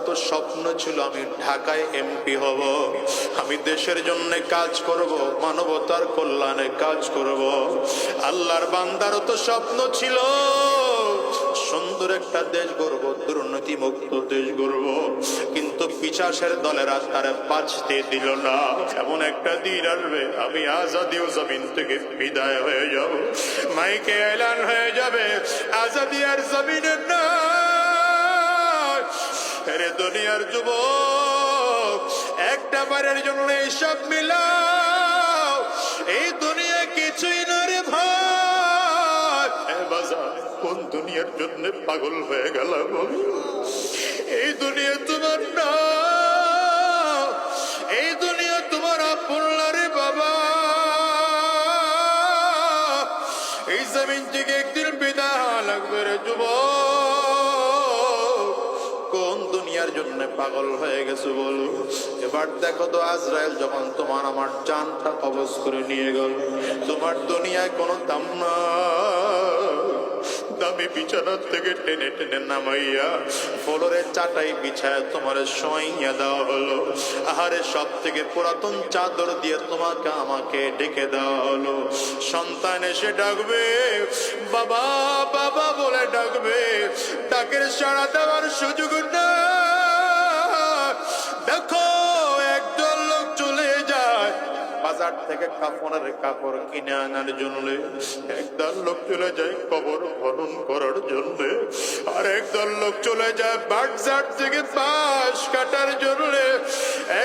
তো স্বপ্ন ছিল আমি ঢাকায় এমপি হব, আমি দেশের জন্য কাজ করব, মানবতার কল্যাণে কাজ করব। আল্লাহর বান্দারও তো স্বপ্ন ছিল সুন্দর একটা দেশ গড়ব, দুর্নীতি মুক্ত দেশ গড়ব, কিন্তু পিশাচের দলেরা তারা বাঁচতে দিল না। এমন একটা দিন আসবে আমি আজাদি ও জমিন থেকে বিদায় হয়ে যাব, মাইকে এলান হয়ে যাবে আজাদি আর জমিনের না। আরে দুনিয়ার যুবক, একটা বারের জন্য সব মিলাও, এই দুনিয়া কিছুই না রে ভাই। বাজার কোন দুনিয়ার জন্য পাগল হয়ে গেল? এই দুনিয়া তোমার না, এই দুনিয়া তোমার আপন না রে বাবা। এই জমিন থেকে একদিন বিদায় লাগবে রে যুবক। কোন দুনিয়ার জন্য পাগল হয়ে গেছো বলো? এবার দেখো তো, আজরাইল যখন তোমার আমার জানটা কবজ করে নিয়ে গেল, তোমার দুনিয়ায় কোনো দাম না। দামি বিছানার থেকে টেনে টেনে নামাইয়া ফ্লোরে চাটাই বিছায় তোমার শোয়াইয়া দেওয়া হলো। আহারে সব থেকে পুরাতন চাদর দিয়ে তোমাকে আমাকে ডেকে দেওয়া হলো। সন্তান এসে ডাকবে, বাবা বাবা বলে ডাকবে, ডাকের সাড়া দেওয়ার সুযোগ না। দেখো একদল লোক চলে যায় বাজার থেকে কাপড়ের কাপড় কিনে আনার জন্য, একদল লোক চলে যায় কবর খনন করার জন্য, আর একদল লোক চলে যায় বাজার থেকে বাঁশ কাটার জন্য,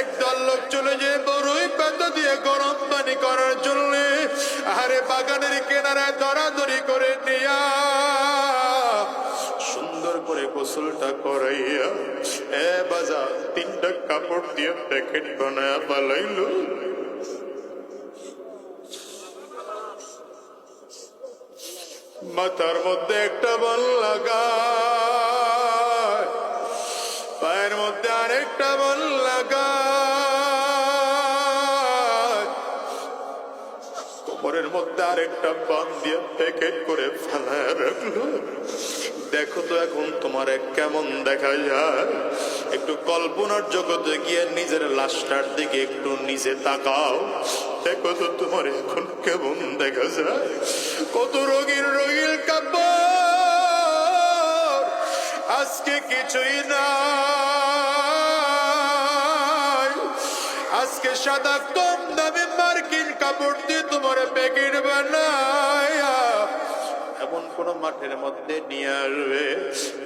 একদল লোক চলে যায় বড়ই পাতা দিয়ে গরম পানি করার জন্য। আরে বাগানের কিনারায় দরাদরি করে নিয়া সুন্দর করে গোসলটা করাইয়া বাজার তিনটা কাপড় দিয়ে প্যাকেট বানায় পালাইলো। মাথার মধ্যে একটা বল লাগায়, পায়ের মধ্যে আরেকটা বল লাগায়, কোমরের মধ্যে আরেকটা বান দিয়ে প্যাকেট করে ফেলায় রাখলো। দেখো তো এখন তোমার কেমন দেখা যায়? একটু কল্পনার জগতে গিয়ে নিজের লাশটার দিকে একটু নিচে তাকাও, দেখো তো তোমার এখন কেমন দেখা যায়। কত রোগীর রোগীর কাপড় আজকে কিছুই না। আজকে সাদা কম দামে মার্কিন কাপড় দিয়ে তোমার প্যাকেট বানায় এমন কোন মাঠের মধ্যে নিয়ে আসবে,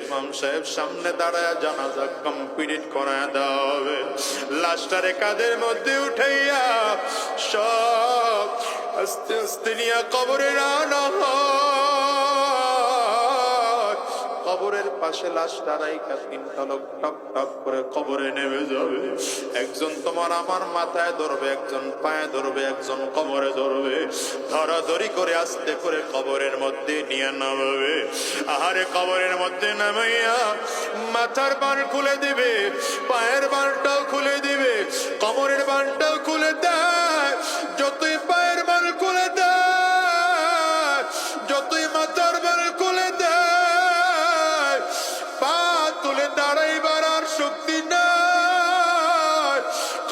ইমাম সাহেব সামনে দাঁড়ায় জানাজা কমপ্লিট করায় দেওয়া হবে। লাশটারে কাঁধের মধ্যে উঠাইয়া সব আস্তে আস্তে নিয়ে কবরে আনা হয়। কবরের পাশে লাশটা রাইখা তিনটা লোক টক টক করে কবরে নেমে যাবে। একজন তোমার আমার মাথায় ধরবে, একজন পায়ে ধরবে, একজন কবরে ধরবে, ধরাধরি করে আস্তে করে কবরের মধ্যে নিয়ে নামাবে। আহারে কবরের মধ্যে নামাইয়া মাথার বান খুলে দিবে, পায়ের বানটাও খুলে দিবে, কবরের বানটাও খুলে দেয়। যতই পায়ের বান খুলে দেয়, যতই মাথার বান খুলে দেয়, পা তুলে দাঁড়াইবার আর শক্তি নাই।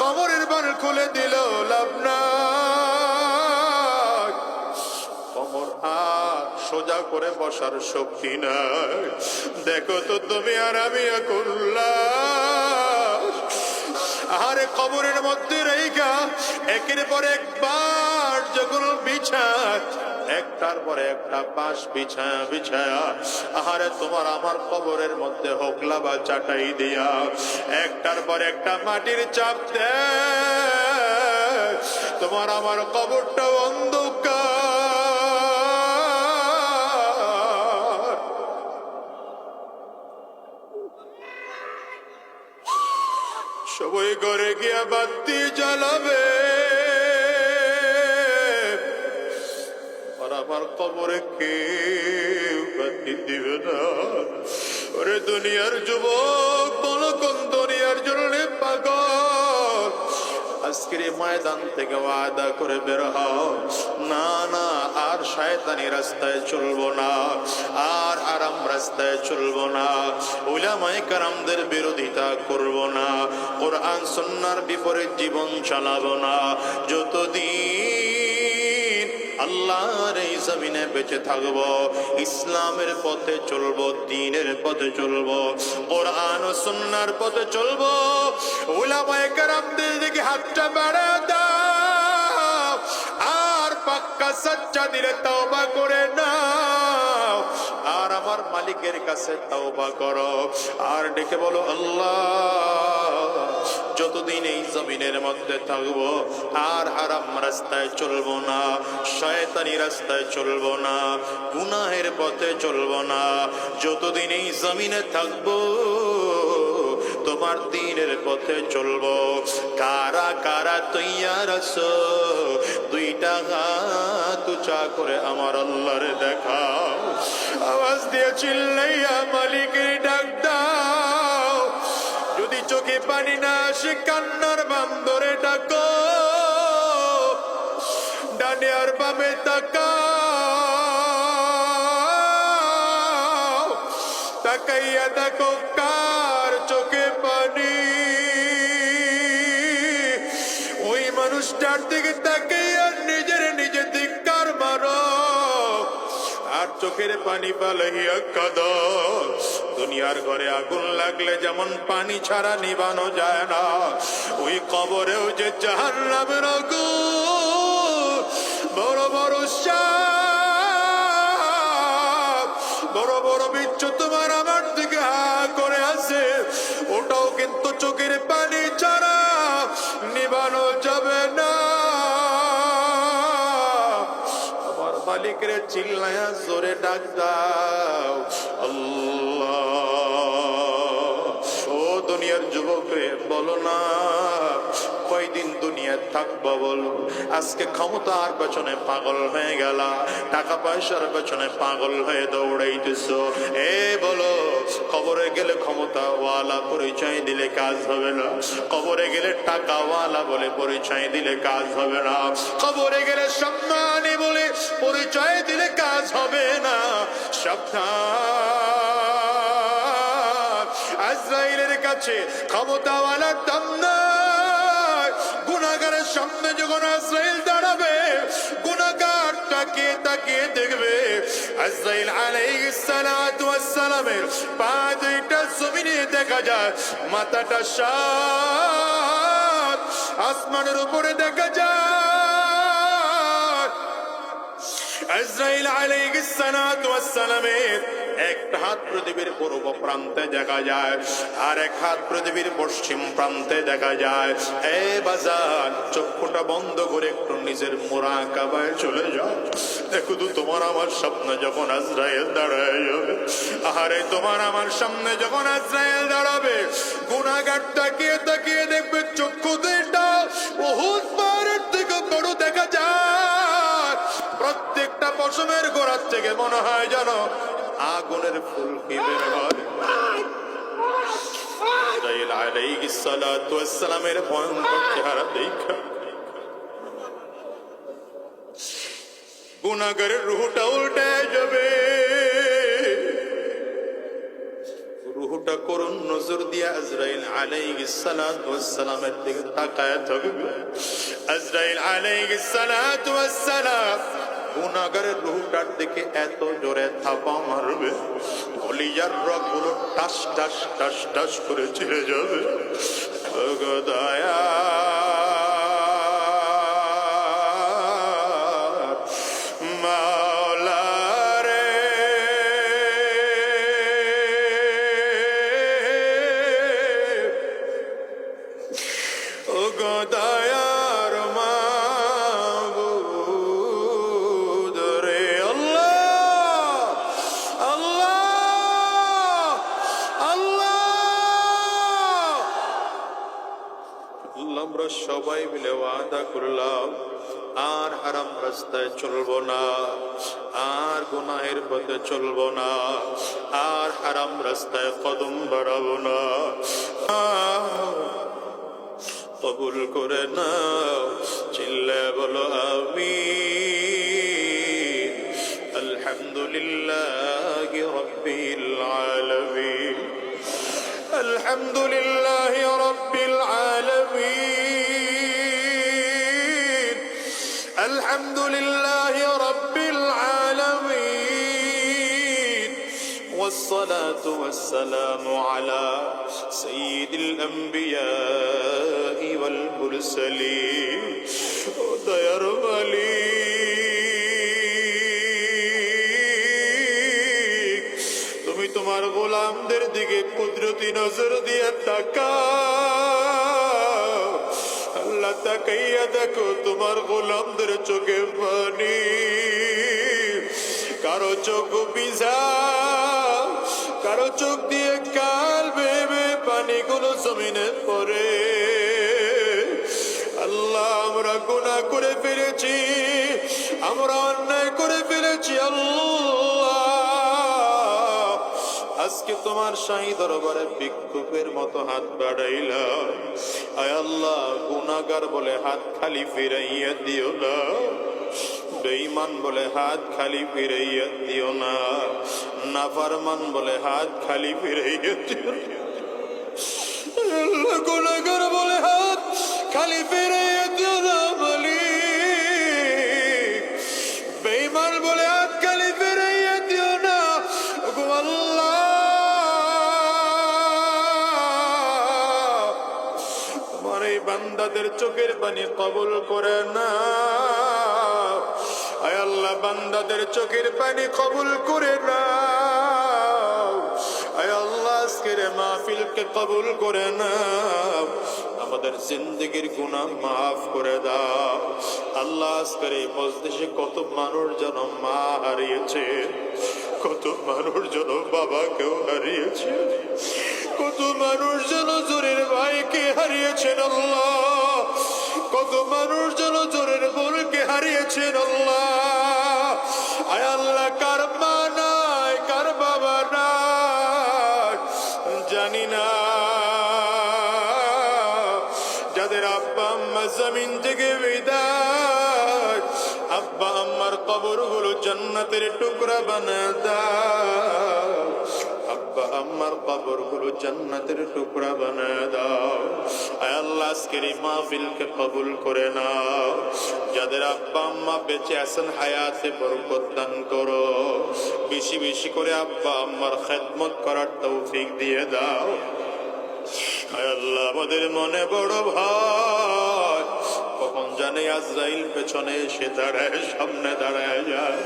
কবরের বান খুলে দিল লাভ নাই, কবর আর সোজা করে বসার শক্তি নাই। দেখো তো তুমি আর আমি আহারে কবরের মধ্যে রেখা একের পর একবার যখন বিছায়, একটার পরে একটা বাঁশ বিছায়া বিছায়া আহারে তোমার আমার কবরের মধ্যে হোকলা বা চাটাই দিয়া একটার পর একটা মাটির চাপ দেয়, তোমার আমার কবরটা অন্ধকার। সবাই ঘরে গিয়া বাতি জ্বালাবে, আর আমার কবরে কেউ বাতি দিবে না। ওরে দুনিয়ার যুবক, কোন দুনিয়ার জন্য পাগল? আজ আজকের এই ময়দান থেকে ওয়াদা করে বের হও, না না আর শয়তানি রাস্তায় চলবো না, আর হারাম রাস্তায় চলবো না, উলামায়ে কেরামদের বিরোধিতা করব না, কোরআন সুন্নাহর বিপরীত জীবন চালাবো না। যতদিন আল্লাহর এই জমিনে বেঁচে থাকবো, ইসলামের পথে চলবো, দ্বীনের পথে চলবো, কোরআন ও সুন্নাহর পথে চলবো। উলামায়ে কেরামদের দিকে হাতটা বাড়ায় দাও, আর পাক্কা সচ্চা দিলে তওবা করে নাও, আর আমার মালিকের কাছে তওবা করো, আর ডেকে বলো, আল্লাহ যতদিন এই জমিনের মধ্যে থাকবো আর হারাম রাস্তায় চলবো না, শয়তানি রাস্তায় চলবো না, গুনাহের পথে চলবো না। যতদিন এই জমিনে থাকবো তোমার দ্বীনের পথে চলবো। কারা কারা তৈয়ার আছো? দুইটা হাত উঁচা করে আমার আল্লাহরে দেখাও, আওয়াজ দিয়ে চিল্লাইয়া মালিকের ডাক দাও। যদি চোখে পানি না আসে কান্নার বান্দরে ডাকো, ডানে আর বামে তাকাও, তাকাইয়া দেখো কার চোখে পানি। ওই মানুষটার দিকে তাকাইয়া নিজের নিজে ধিক্কার মারো, আর চোখের পানি পালাইয়া কাঁদো। দুনিয়ার ঘরে আগুন লাগলে যেমন পানি ছাড়া নিবানো যায় না, ওই কবরেও যে জাহান্নামের আগুন, বড় বড় সাপ, বড় বড় বিচ্ছু তোমার আমার দিকে হা করে আছে, ওটাও কিন্তু চোখের পানি ছাড়া নিবানো যাবে না। আমার মালিকের চিল্লায়া জোরে ডাক দাও, আল্লাহ। ও দুনিয়ার যুবকরে বলো না কয়দিন দুনিয়া থাকবো বলো। আজকে ক্ষমতার পেছনে পাগল হয়ে গেলা, টাকা পয়সার পেছনে পাগল হয়ে দৌড়াইতেছ। এ বলো কবরে গেলে ক্ষমতাওয়ালা পরিচয় দিলে কাজ হবে না, কবরে গেলে টাকাওয়ালা বলে পরিচয় দিলে কাজ হবে না, কবরে গেলে সম্মানী বলে পরিচয় দিলে কাজ হবে না। সাবধান, আজরাইলের কাছে ক্ষমতাওয়ালার দাম নাই। গুনাহগারের সামনে যখন আজরাইল দাঁড়াবে, গুনাহগার তাকিয়ে তাকিয়ে দেখবে আজরাইল আলাইহিস সালাতু ওয়াস সালামের পা দুইটা জমিনে দেখা যায়, মাথাটা সাত আসমানের উপরে দেখা যায়। আজরাইল আলাইহিস সালাতু ওয়াস সালামের একটা হাত পৃথিবীর পূর্ব প্রান্তে দেখা যায়, আর এক হাত পৃথিবীর পশ্চিম প্রান্তে দেখা যায়। এ বাজার, চক্ষুটা বন্ধ করে একটু নিজের মুরাকাবায় চলে যাও। দেখো তো তোমার আমার সামনে যখন আজরাইল দাঁড়ায় যাবে, আরে তোমার আমার সামনে যখন আজরাইল দাঁড়াবে, গুনাহগার তাকিয়ে তাকিয়ে দেখবে চক্ষু দুইটা উহুদ পাহাড়ের থেকে বড় দেখা যায়। প্রত্যেকটা পশমের গোড়ার থেকে মনে হয় যেন আগুনের ফুলকি বের হয়। আজরাইল আলাইহিস সালাতু ওয়াস সালামের ভয়ঙ্কর চেহারা দেখা গুনাহগারের রূহটা উল্টে যাবে। রূহটা করুণ নজর দিয়ে আজরাইল আলাইহিস সালাতু ওয়াস সালামের দিকে তাকায় থাকবে। আজরাইল আলাইহিস সালাতু ওয়াস সালাম গুনাহগারের রূহটার দিকে এত জোরে থাপা মারবে, কলিজার রগগুলো টাস টাস টাস টাস করে ছিঁড়ে যাবে। ওগো দয়া মাওলা রে, ওগো দয়ার মাবুদ রে। আল্লাহ আল্লাহ আল্লাহ। আমরা সবাই মিলে ওয়াদা করলাম আর হারাম রাস্তায় চলবো না, আর গুনাহের পথে চলবো না, আর হারাম রাস্তায় কদম বাড়াবো না। কবুল করে নাও। চিল্লায় বলো আমিন। আলহামদুলিল্লাহি রাব্বিল আলামিন। আলহামদুলিল্লাহি রাব্বিল আলামিন। আলহামদুলিল্লাহি রাব্বিল আলামিন। والصلاة والسلام على سيد الأنبياء والمرسلين দয়ার মালিক, তুমি তোমার গোলামদের দিকে কুদরতি নজর দিয়ে তাকাও। আল্লাহ তাকাইয়া দেখো তোমার গোলামদের চোখে পানি, কারো চোখ ভিজা, কারো চোখ দিয়ে কাল বেবে পানিগুলো জমিনে পড়ে। আল্লাহ আমরা গুনাহ করে ফেলেছি, আমরা অন্যায় করে ফেলেছি। আল্লাহ আজকে তোমার শাহী দরবারে ভিক্ষুকের মতো হাত বাড়াইলাম। আয় আল্লাহ, গুনাহগার বলে হাত খালি ফিরাইয়া দিও না, বেঈমান বলে হাত খালি ফিরাইয়া দিও না, নাফরমান বলে হাত খালি ফিরাইয়া দিও না। আল্লাহ গুনাহগার বলে হাত খালি ফিরাইয়া দিও না মালিক, বেঈমান বলে হাত খালি ফিরাইয়া দিও না। ওগো আল্লাহ, তোমার এই বান্দাদের চোখের পানি কবুল করে না। আয় আল্লাহ, বান্দাদের চোখের পানি কবুল করে নাও। আয় আল্লাহ, আজকের মাহফিলকে কবুল করে নাও। আমাদের জিন্দেগির গুনাহ মাফ করে দাও। আল্লাহ, আজকের এই মজলিসে কত মানুষ যেন মা হারিয়েছে, কত মানুষ যেন বাবাকেও হারিয়েছে, কত মানুষ যেন জোরের ভাইকে হারিয়েছেন আল্লাহ, কত মানুষ যেন জোরের বোনকে হারিয়েছেন আল্লাহ। আয় আল্লাহ, কার মা নাই, কার বাবা নাই জানি না, যাদের আব্বা আম্মা জমিন থেকে বিদায়, আব্বা আম্মার কবরগুলো জান্নাতের টুকরা বানায় দাও। আব্বা আম্মার কবরগুলো জান্নাতের টুকরা বানায় দাও। আয় আল্লাহ, আজকের এই মাহফিলকে কবুল করে নাও। যাদের আব্বা আম্মা বেঁচে আছেন হায়াতে বরকত দান করো। বেশি বেশি করে আব্বা আম্মার খেদমত করার তৌফিক দিয়ে দাও। আয় আল্লাহ, আমাদের মনে বড় ভয়, কখন জানে আজরাইল পেছনে এসে দাঁড়ায়, সামনে দাঁড়ায় যায়,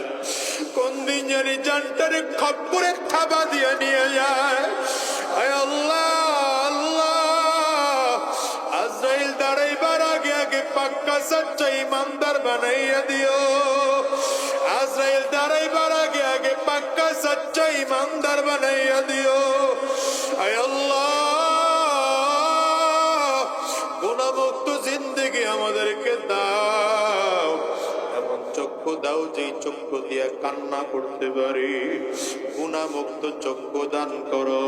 কোন দিন জানি জানটারে খপ্পরে থাবা দিয়ে নিয়ে যায়। আয় আল্লাহ, আল্লাহ, আজরাইল দাঁড়াইবার আগে আগে পাক্কা সচ্চা ইমানদার বানাইয়া দিও। আজরাইল দাঁড়াইবার আগে আগে পাক্কা সচ্চা ইমানদার বানাইয়া দিও। আয় আল্লাহ, গুনাহমুক্ত জিন্দেগি আমাদেরকে দাও। এমন চক্ষু দাও যে চক্ষু দিয়ে কান্না করতে পারি। গুনাহমুক্ত চক্ষু দান করো,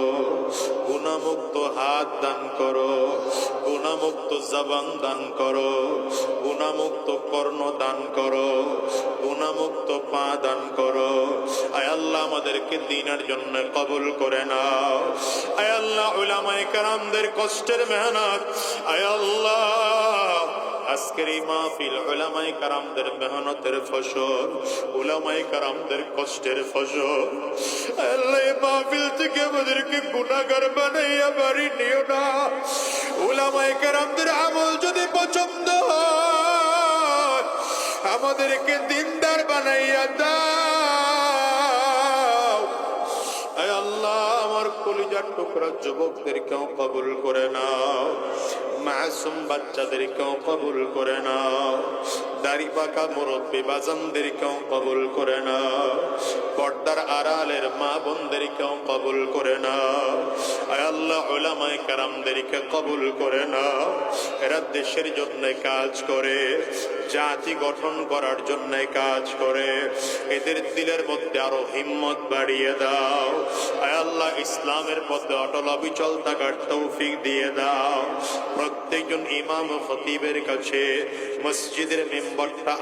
গুনাহমুক্ত হাত দান করো, গুনাহমুক্ত জবান দান করো, গুনাহমুক্ত কর্ণ দান করো, গুনাহমুক্ত পা দান করো। আয় আল্লাহ, আমাদেরকে দ্বীনের জন্য কবুল করে নাও। আয় আল্লাহ, উলামায়ে কেরামদের কষ্টের মেহনত, আয় আল্লাহ, আজকের এই মাহফিল উলামায়ে কেরামদের মেহনতের ফসল, উলামায়ে কেরামদের কষ্টের ফসল। আল্লাহ, এই মাহফিল থেকে আমাদেরকে গুনাহগার বানাইয়া বাড়ি নিও না। উলামায়ে কেরামদের আমল যদি পছন্দ হয়, আমাদেরকে দিনদার বানাইয়া দাও। আয় আল্লাহ, আমার কলিজার টুকরা যুবকদেরকেও কবুল করে নাও, মাসুম বাচ্চাদেরকেও কবুল করে নাও, দাড়ি পাকা মুরব্বী বাজানদেরকেও কবুল করে নাও, পর্দার আড়ালের মা বোনদেরকেও কবুল করে নাও। আয় আল্লাহ, উলামায়ে কেরামদেরকে কবুল করে নাও। এরা দেশের জন্য কাজ করে, জাতি গঠন করার জন্য কাজ করে। এদের দিলের মধ্যে আরো হিম্মত বাড়িয়ে দাও। আয় আল্লাহ, ইসলামের পথে অটল অবিচল থাকার তৌফিক দিয়ে দাও। প্রত্যেকজন ইমাম ও খতিবের কাছে মসজিদের মেম্বারটা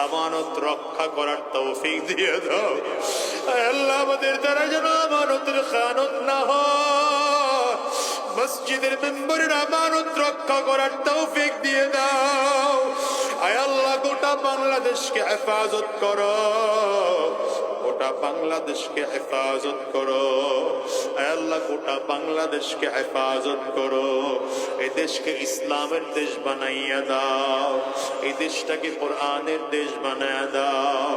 আমানত রক্ষা করার তৌফিক দিয়ে দাও। আল্লাহ আমাদের দ্বারা যেন আমানতের খানত না হয়, মসজিদের মেম্বারের আমানত রক্ষা করার তৌফিক দিয়ে দাও। আয় আল্লাহ গোটা বাংলাদেশকে হেফাজত করো, গোটা বাংলাদেশকে হেফাজত করো। আয় আল্লাহ গোটা বাংলাদেশকে হেফাজত করো। এই দেশকে ইসলামের দেশ বানাইয়া দাও, এই দেশটাকে কোরআনের দেশ বানায়া দাও,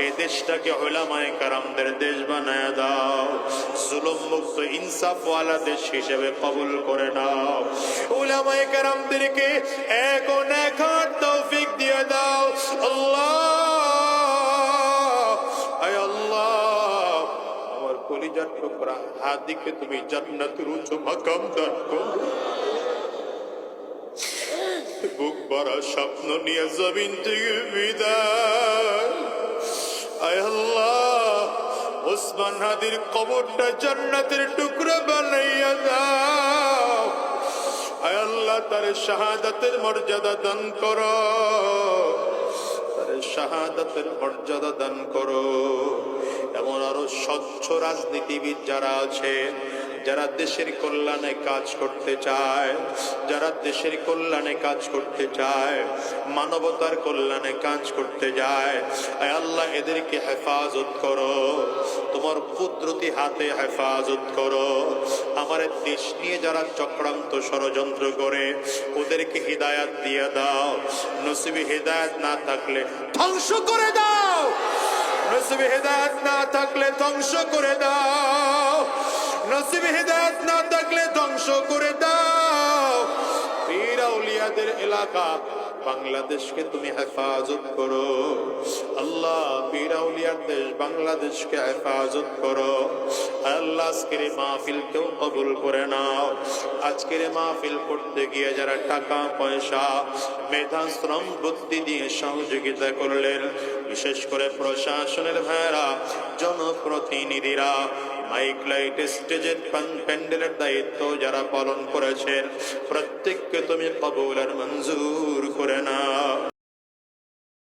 এই দেশটাকে উলামায়ে কেরামদের দেশ বানায়া দাও। জুলুম মুক্ত ইনসাফওয়ালা দেশ হিসেবে কবুল করে নাও। উলামায়ে কেরামদেরকে এক ও নেক হওয়ার তৌফিক দিয়ে দাও। আল্লাহ, আয় আল্লাহ, আমার কলিজার টুকরা হাদিকে তুমি জান্নাতের উচ্চ মাকাম দান করো। বুক ভরা স্বপ্ন নিয়ে জমিন থেকে বিদায়। আয় আল্লাহ, ওসমান হাদির কবরটা জান্নাতের টুকরা বানাইয়া দাও। আয় আল্লাহ, তার শাহাদাতের মর্যাদা দান করো, তার শাহাদাতের মর্যাদা দান করো। এমন আরো স্বচ্ছ রাজনীতিবিদ যারা আছেন, যারা দেশের কল্যাণে কাজ করতে চায়, যারা দেশের কল্যাণে কাজ করতে চায়, মানবতার কল্যাণে কাজ করতে যায়, আয় আল্লাহ এদেরকে হেফাজত করো, তোমার কুদরতি হাতে হেফাজত করো। আমার দেশ নিয়ে যারা চক্রান্ত ষড়যন্ত্র করে ওদেরকে হিদায়াত দিয়ে দাও। নসিবে হিদায়াত না থাকলে ধ্বংস করে দাও, নসিবে হিদায়াত না থাকলে ধ্বংস করে দাও, নসিবে হিদায়াত না থাকলে ধ্বংস করে দাও। পীর আউলিয়াদের এলাকা বাংলাদেশকে তুমি হেফাজত করো। আল্লাহ, পীর আউলিয়ার দেশ বাংলাদেশকে হেফাজত করো। আল্লাহ, আজকের মাহফিলকেও কবুল করে নাও। আজকের মাহফিল করতে গিয়ে যারা টাকা পয়সা মেধা শ্রম বুদ্ধি দিয়ে সহযোগিতা করলেন, বিশেষ করে প্রশাসনের ভাইরা, জনপ্রতিনিধিরা, মাইক লাইট স্টেজের প্যান্ডেলের দায়িত্ব যারা পালন করেছেন, প্রত্যেককে তুমি কবুল আর মঞ্জুর করে নাও।